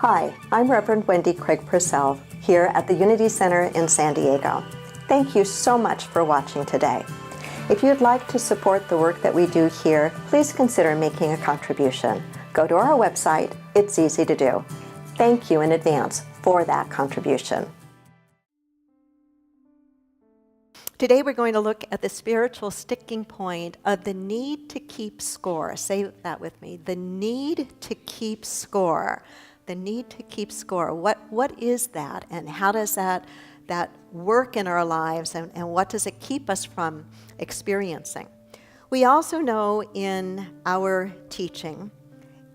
Hi, I'm Reverend Wendy Craig-Purcell here at the Unity Center in San Diego. Thank you so much for watching today. If you'd like to support the work that we do here, please consider making a contribution. Go to our website. It's easy to do. Thank you in advance for that contribution. Today we're going to look at the spiritual sticking point of the need to keep score. Say that with me. The need to keep score. The need to keep score. What is that, and how does that work in our lives, and what does it keep us from experiencing? We also know in our teaching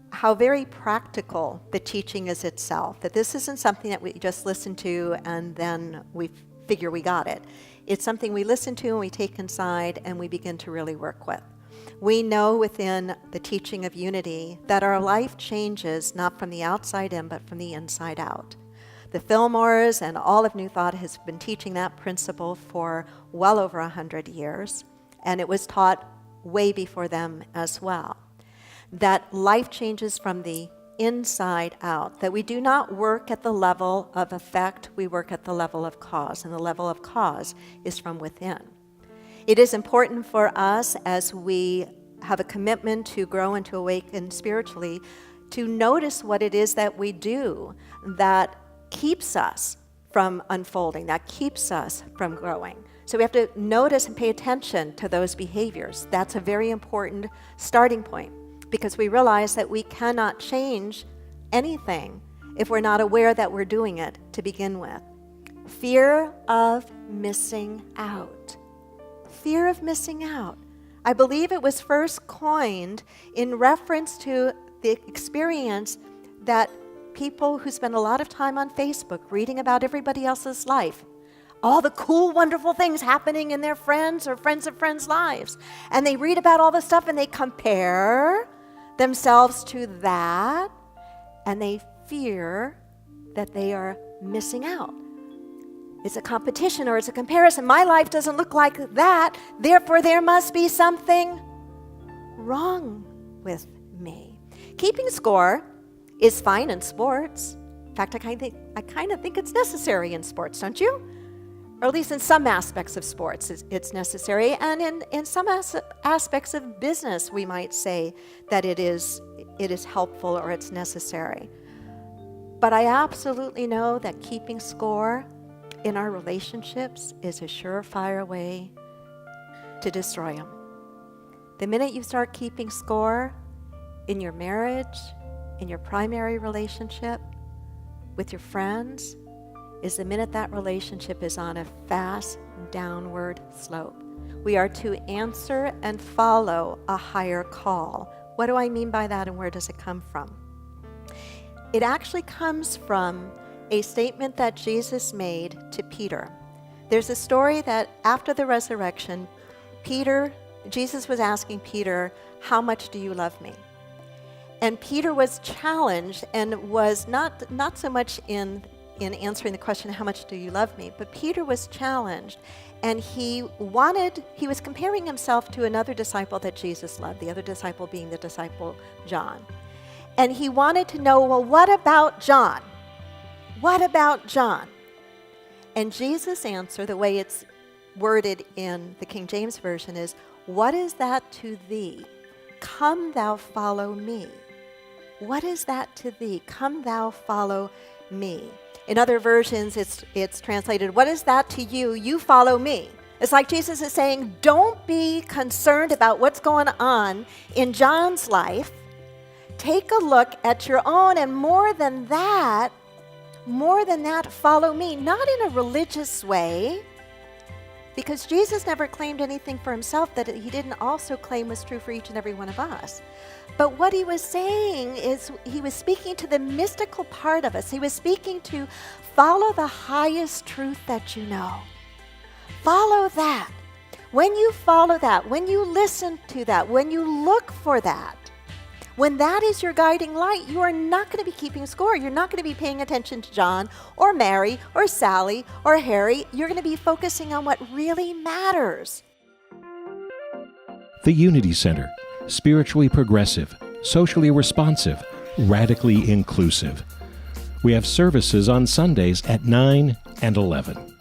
how very practical the teaching is itself, that this isn't something that we just listen to and then we figure we got it. It's something we listen to and we take inside and we begin to really work with. We know within the teaching of unity that our life changes not from the outside in, but from the inside out. The Fillmores and all of New Thought has been teaching that principle for well over 100 years, and it was taught way before them as well. That life changes from the inside out, that we do not work at the level of effect, we work at the level of cause, and the level of cause is from within. It is important for us as we have a commitment to grow and to awaken spiritually to notice what it is that we do that keeps us from unfolding, that keeps us from growing. So we have to notice and pay attention to those behaviors. That's a very important starting point because we realize that we cannot change anything if we're not aware that we're doing it to begin with. Fear of missing out. Fear of missing out. I believe it was first coined in reference to the experience that people who spend a lot of time on Facebook reading about everybody else's life, all the cool, wonderful things happening in their friends or friends of friends' lives, and they read about all the stuff and they compare themselves to that, and they fear that they are missing out. It's a competition or it's a comparison. My life doesn't look like that, therefore there must be something wrong with me. Keeping score is fine in sports. In fact, I kind of think it's necessary in sports, don't you? Or at least in some aspects of sports it's necessary, and in some aspects of business we might say that it is helpful or it's necessary. But I absolutely know that keeping score in our relationships is a surefire way to destroy them. The minute you start keeping score in your marriage, in your primary relationship, with your friends, is the minute that relationship is on a fast downward slope. We are to answer and follow a higher call. What do I mean by that, and where does it come from? It actually comes from a statement that Jesus made to Peter. There's a story that after the resurrection, Jesus was asking Peter, "How much do you love me?" And Peter was challenged and was not so much in answering the question, "How much do you love me?" But Peter was challenged, and he was comparing himself to another disciple that Jesus loved, the other disciple being the disciple John. And he wanted to know, well, what about John? What about John? And Jesus' answer, the way it's worded in the King James Version, is, "What is that to thee? Come thou follow me." What is that to thee? Come thou follow me. In other versions, it's translated, "What is that to you? You follow me." It's like Jesus is saying, don't be concerned about what's going on in John's life. Take a look at your own, and more than that, follow me. Not in a religious way, because Jesus never claimed anything for himself that he didn't also claim was true for each and every one of us. But what he was saying is he was speaking to the mystical part of us. He was speaking to follow the highest truth that you know. Follow that. When you follow that, when you listen to that, when you look for that, when that is your guiding light, you are not going to be keeping score. You're not going to be paying attention to John or Mary or Sally or Harry. You're going to be focusing on what really matters. The Unity Center, spiritually progressive, socially responsive, radically inclusive. We have services on Sundays at 9 and 11.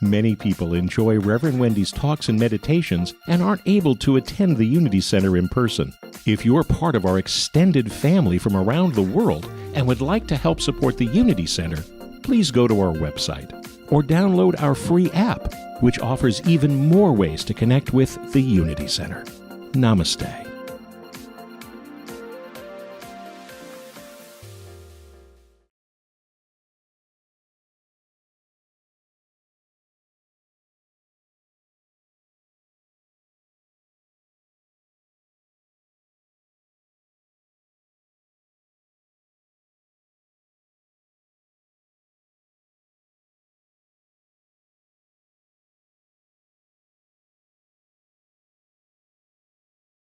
Many people enjoy Reverend Wendy's talks and meditations and aren't able to attend the Unity Center in person. If you're part of our extended family from around the world and would like to help support the Unity Center, please go to our website or download our free app, which offers even more ways to connect with the Unity Center. Namaste.